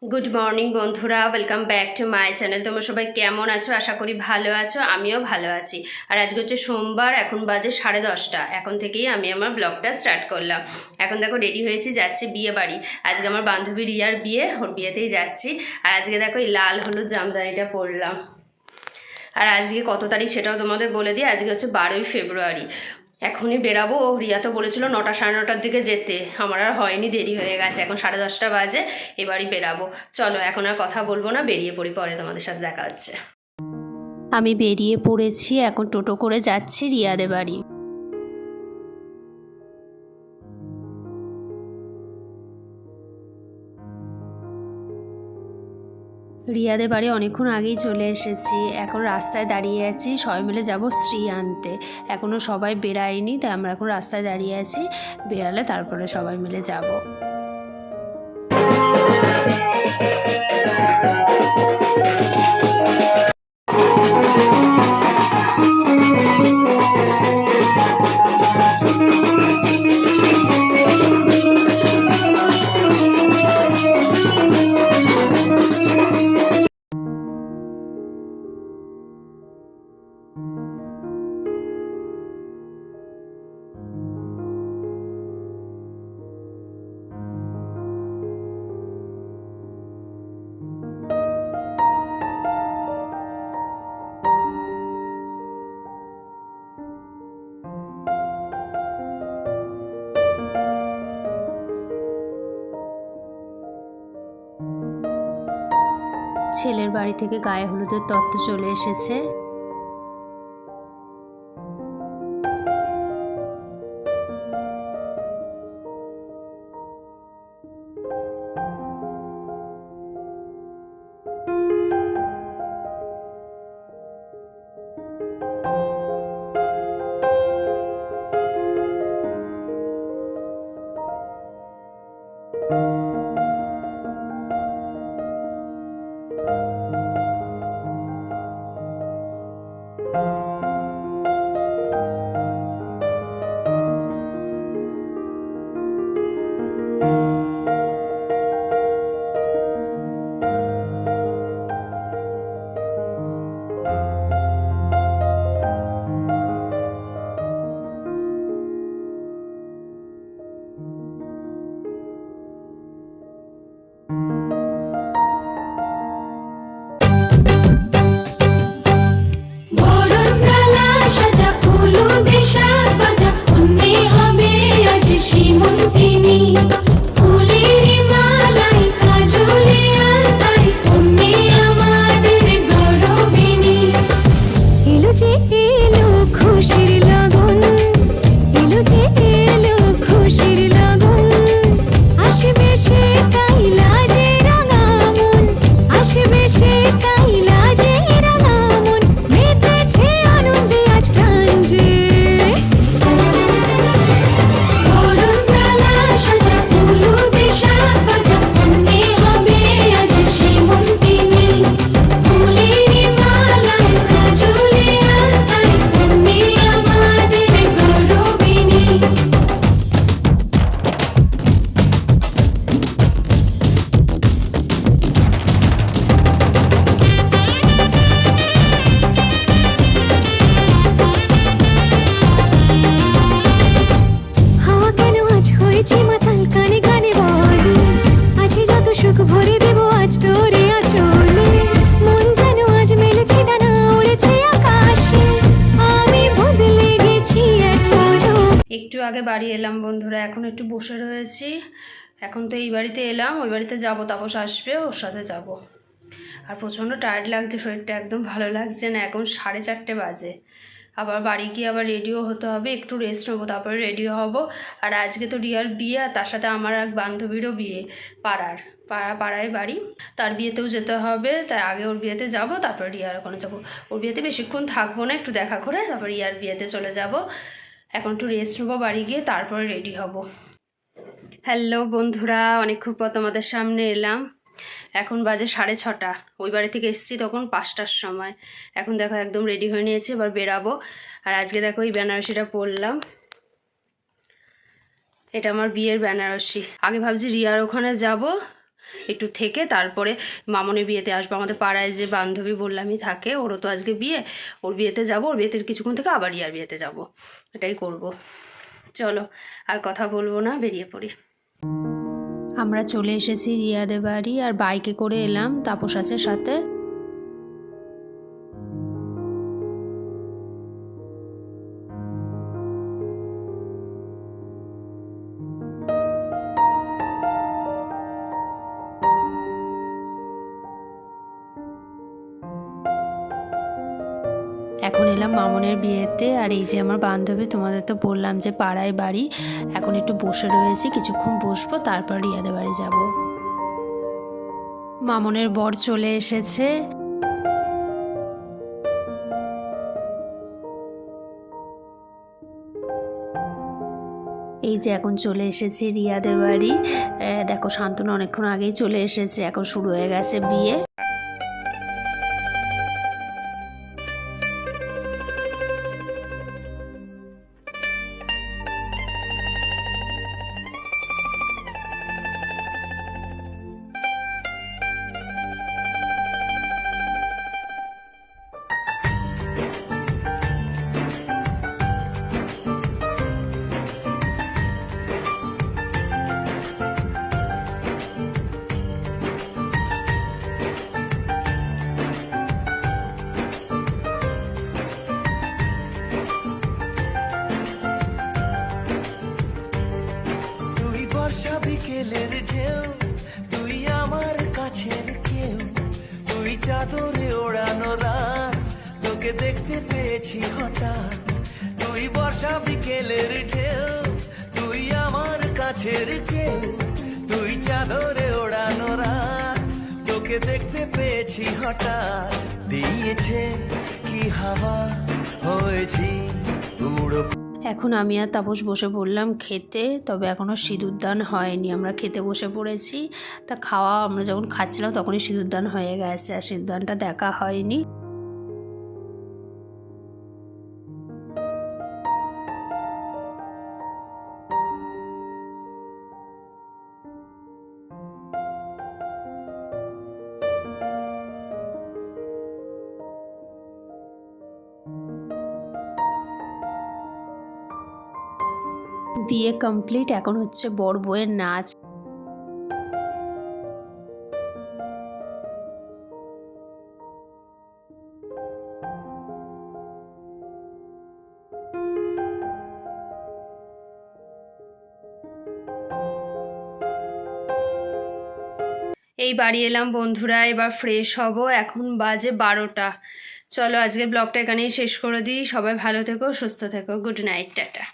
Good morning বন্ধুরা, welcome back to my channel. তোমরা সবাই কেমন আছো? আশা করি ভালো আছো, আমিও ভালো আছি। আর আজকে হচ্ছে সোমবার, এখন বাজে 10:30। এখন থেকেই আমি আমার ব্লগটা স্টার্ট করলাম। এখন দেখো রেডি হয়েছি, যাচ্ছি বিয়ে বাড়ি। আজকে আমার বান্ধবী রিয়ার বিয়ে, ওর বিয়েতেই যাচ্ছি। আর আজকে দেখো এই লাল হলুদ জামদানিটা পরলাম। আর আজকে কত তারিখ সেটাও তোমাদের বলে দিই, আজকে হচ্ছে 12ই ফেব্রুয়ারি। এখনই বেরাবো। রিয়া তো বলেছিল 9টা সাড়ে 9টার দিকে যেতে, আমার আর হয়নি, দেরি হয়ে গেছে। এখন 10:30 বাজে, এবারই বেরাবো। চলো এখন আর কথা বলবো না, বেরিয়ে পড়ি, পরে তোমাদের সাথে দেখা হচ্ছে। আমি বেরিয়ে পড়েছি, এখন টোটো করে যাচ্ছি রিয়াদের বাড়ি। রিয়াদের বাড়ি অনেকক্ষণ আগেই চলে এসেছি, এখন রাস্তায় দাঁড়িয়ে আছি, সবাই মিলে যাব শ্রী আনতে। এখনও সবাই বেরায়নি, তাই আমরা এখন রাস্তায় দাঁড়িয়ে আছি, বেরালে তারপরে সবাই মিলে যাব। ছেলের বাড়ি থেকে গায়ে হলুদের তত্ত্ব চলে এসেছে। একটু আগে বাড়ি এলাম বন্ধুরা, এখন একটু বসে রয়েছি। এখন তো এই বাড়িতে এলাম, ওই বাড়িতে যাব, তাপস আসবে, ওর সাথে যাব। আর প্রচণ্ড টায়ার্ড লাগছে, শরীরটা একদম ভালো লাগছে না। এখন 4:30 বাজে, আবার বাড়ি গিয়ে আবার রেডিও হতে হবে, একটু রেস্ট নেবো, তারপরে রেডিও হব। আর আজকে তো রিয়ার বিয়ে, আর তার সাথে আমার এক বান্ধবীরও বিয়ে, পাড়ায় বাড়ি, তার বিয়েতেও যেতে হবে। তাই আগে ওর বিয়েতে যাব, তারপর রিয়ার ওখানে যাবো। ওর বিয়েতে বেশিক্ষণ থাকবো না, একটু দেখা করে তারপর রিয়ার বিয়েতে চলে যাব। এখন একটু রেস্ট নেবো, বাড়ি গিয়ে তারপরে রেডি হব। হ্যালো বন্ধুরা, অনেকক্ষণ পর তোমাদের সামনে এলাম। এখন বাজে 6:30। ওই বাড়ি থেকে এসেছি তখন 5টার সময়। এখন দেখো একদম রেডি হয়ে নিয়েছি, এবার বেরাবো। আর আজকে দেখো এই বেনারসিটা পরলাম, এটা আমার বিয়ের বেনারসি। আগে ভাবছি রিয়ার ওখানে যাব, একটু থেকে তারপরে মামনের বিয়েতে আসবো। আমাদের পাড়ায় যে বান্ধবী বললামই থাকে, ওরও তো আজকে বিয়ে, ওর বিয়েতে যাব, ওর বিয়েতে কিছুক্ষণ থেকে আবার ইয়ার বিয়েতে যাব, এটাই করব। চলো আর কথা বলবো না, বেরিয়ে পড়ি। আমরা চলে এসেছি রিয়াদের বাড়ি, আর বাইকে করে এলাম তাপস আছে সাথে। এখন এলাম মামনের বিয়েতে। আর এই যে আমার বান্ধবী, তোমাদের তো বললাম যে পাড়ায় বাড়ি, এখন একটু বসে রয়েছি, কিছুক্ষণ বসবো, তারপর রিয়াদের বাড়ি যাব। মামনের বর চলে এসেছে। এই যে এখন চলে এসেছি রিয়াদের বাড়ি। দেখো শান্তনু অনেকক্ষণ আগেই চলে এসেছে, এখন শুরু হয়ে গেছে বিয়ে। বিকেলের ঢেউ, তুই আমার কাছের কেউ, তুই চাদরে ওড়ানো রাত, তোকে দেখতে পেয়েছি হঠাৎ। তুই বর্ষা বিকেলের ঢেউ, তুই আমার কাছের কেউ, তুই চাদরে ওড়ানো রাত, তোকে দেখতে পেয়েছি হঠাৎ। দিয়েছে কি হাওয়া, হয়েছি উড়ো। এখন আমি আর তাপস বসে পড়লাম খেতে, তবে এখনও সিঁদুরদান হয়নি, আমরা খেতে বসে পড়েছি। তা খাওয়া আমরা যখন খাচ্ছিলাম তখনই সিঁদুরদান হয়ে গেছে, আর সিঁদুরদানটা দেখা হয়নি। বিয়ে কমপ্লিট, এখন হচ্ছে বর বউয়ের নাচ। এই বাড়ি এলাম বন্ধুরা, এবার ফ্রেশ হব, এখন বাজে 12টা। চলো আজকের ব্লগটা এখানেই শেষ করে দিই। সবাই ভালো থেকো, সুস্থ থেকো, গুড নাইট, টাটা।